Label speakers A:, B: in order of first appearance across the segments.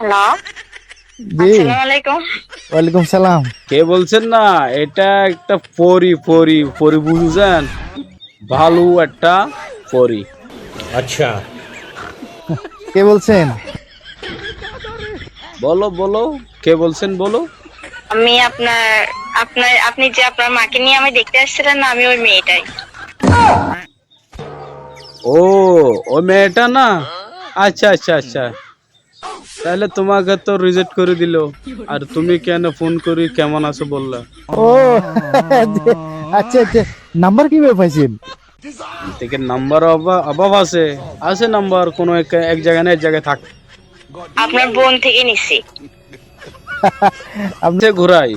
A: Hello,
B: জি,
A: আসসালামু আলাইকুম।
B: ওয়ালাইকুম সালাম।
C: কে বলছেন না? এটা একটা পরী পরী পরী বুঝছেন? ভালো একটা পরী।
D: अच्छा।
B: কে বলছেন?
C: বলো বলো, কে বলছেন বলো।
A: আমি আপনার আপনার আপনি যে আপনার মাকে নিয়ে আমি দেখতে আসছিলেন না, আমি ওই মেয়েটাই।
C: ও, ও মেয়েটা না? আচ্ছা আচ্ছা আচ্ছা, তাহলে তোমাকে তো রিজেক্ট করে দিল। আর তুমি কেন ফোন করি কেমন আছো বললা?
B: ও আচ্ছা আচ্ছা, নাম্বার কিভাবে পাইছেন?
C: থেকে নাম্বার অভাব আছে। আছে নাম্বার কোনো এক জায়গায় না এক জায়গায় থাক।
A: আপনার বোন থেকে নিছি।
B: আপনি
C: ঘুরাই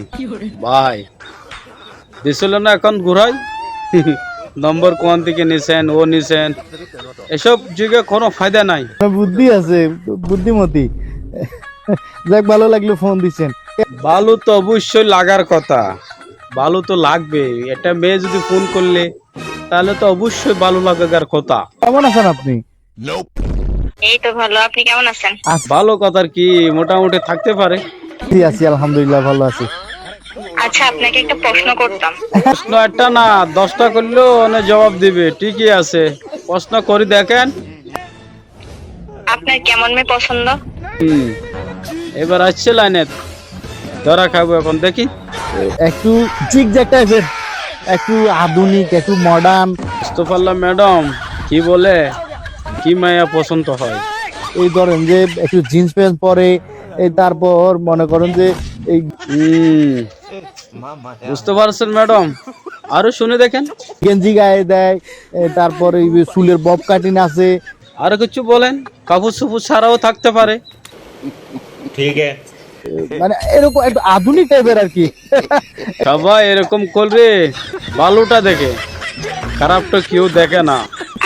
C: ভাই, দিছিল না এখন ঘুরাই। নম্বর কোন থেকে নিছেন, ও নিছেন, এসব যুগে কোনো ফায়দা নাই।
B: বুদ্ধি আছে, বুদ্ধিমতী। যাক, ভালো লাগলো ফোন দিছেন।
C: ভালো তো অবশ্যই লাগার কথা, ভালো তো লাগবে। এটা মেয়ে যদি ফোন করলে তাহলে তো অবশ্যই ভালো লাগার কথা।
B: কেমন আছেন আপনি?
A: এই তো ভালো, আপনি কেমন আছেন?
C: ভালো কথার কি, মোটামুটি থাকতে পারে।
B: আছি আছি, আলহামদুলিল্লাহ ভালো আছি।
A: আচ্ছা, আপনাকে একটা প্রশ্ন করতাম।
C: প্রশ্ন একটা না 10টা করলেও অনেক জবাব দিবে, ঠিকই আছে। প্রশ্ন করি দেখেন।
A: আপনার কেমন মেয়ে পছন্দ?
C: হুম, এবার আসছে লাইনে, ধরা খাবো এখন দেখি।
B: একটু জিগজ্যাগ টাইপের, একটু আধুনিক, একটু মডার্ন।
C: বুঝতে পারলাম ম্যাডাম, কি বলে কি মায়া পছন্দ হয়।
B: এই ধরেন যে একটু জিন্স প্যান্ট পরে, এই তারপর মনে করেন যে এই
C: হুম, বুঝতে পারছেন ম্যাডাম, আরো শুনে দেখেন।
B: গেঞ্জি গায়ে দেয়, তারপর এই যে চুলের বব কাটিং আছে।
C: আরো কিছু বলেন, কাপড় সুপুর ছাড়াও থাকতে পারে।
D: ठीक है।
B: মানে এরকম একটু আধুনিক টাইপের আর কি।
C: সবাই এরকম করবে, ভালোটা দেখে, খারাপটা কেউ দেখে না।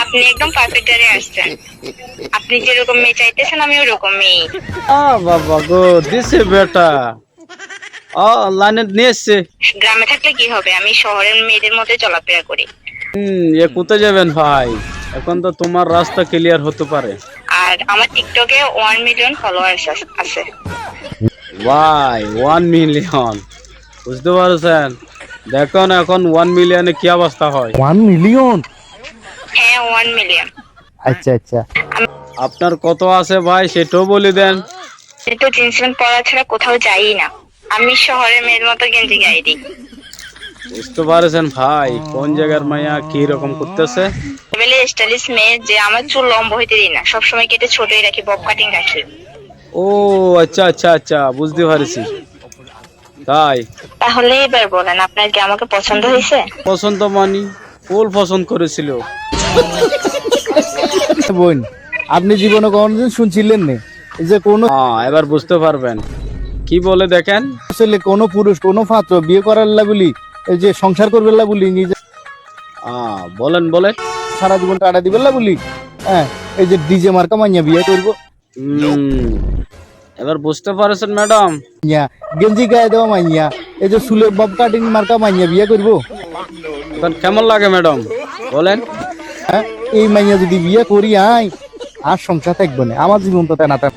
A: আপনি একদম পারফেক্ট এর আসছেন। আপনি যেরকম মেয়ে চাইতেছেন আমি ওরকম মেয়ে।
C: বাবা গো, দিছে বেটা, লাইনে নিয়ে এসছে।
A: গ্রামে থাকলে কি হবে, আমি শহরের মেয়েদের মতো চলাফেরা করি।
C: এ কোথায় যাবেন ভাই? এখন তো তোমার রাস্তা ক্লিয়ার হতে পারে।
A: আর আমার টিকটকে 1 মিলিয়ন ফলোয়ার্স আছে।
C: ভাই 1 মিলিয়ন, বুঝতে পারছেন? দেখুন এখন 1 মিলিয়নে কি অবস্থা হয়।
B: 1 মিলিয়ন?
A: হ্যাঁ, 1 মিলিয়ন।
B: আচ্ছা আচ্ছা।
C: আপনার কত আছে ভাই সেটাও বলে দেন।
A: আমি তো জিন্স প্যান্ট পরা ছাড়া কোথাও যাই না। আমি শহরের মেয়ের মতো গেঞ্জি গায়ে দিই।
C: বুঝতে পারছেন ভাই কোন জায়গার মাইয়া কি রকম করতেছে।
A: বলে স্টাইলিশ মেয়ে যে আমার চুল লম্বা হইতে দিই না, সবসময় কেটে ছোটই রাখি, বব কাটিং রাখি।
C: ও আচ্ছা আচ্ছা আচ্ছা, বুঝতে পারছি। তাই
A: তাহলে এবার বলেন, আপনার কি আমাকে পছন্দ হয়েছে?
C: পছন্দ মানি ফুল পছন্দ করেছিল।
B: বোন, আপনি জীবনে কোনোদিন শুনছিলেন না যে কোনো
C: এবার বুঝতে পারবেন। কি বলে দেখেন।
B: ছেলে, কোনো পুরুষ, কোনো পাত্র বিয়ে করার লা বলি, এই যে সংসার করবে লা বলি, নিজে
C: বলেন বলেন।
B: সারা জীবন টাটা দিবে লা বলি, হ্যাঁ, এই যে ডিজে মার্কা মাইয়া বিয়ে করবো,
C: এবার বুঝতে পারছেন ম্যাডাম।
B: মাইয়া গেঞ্জি গায়ে দেওয়া মাইয়া, এই যে চুলের বব কাটিং মার্কা মাইয়া বিয়ে করবো,
C: এখন কেমন লাগে ম্যাডাম বলেন?
B: হ্যাঁ, এই মাইয়া যদি বিয়ে করি আই, আর সংসার থাকবে না, আমার জীবন তো তেনা তেনা।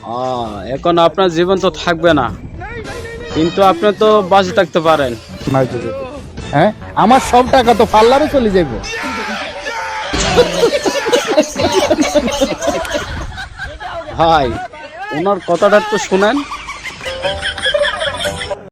C: এখন আপনার জীবন তো থাকবে না, কিন্তু আপনি তো বাঁচে থাকতে পারেন।
B: হ্যাঁ, আমার সব টাকা তো পার্লারে চলে যাবে।
C: ভাই ওনার কথাটা তো শুনেন।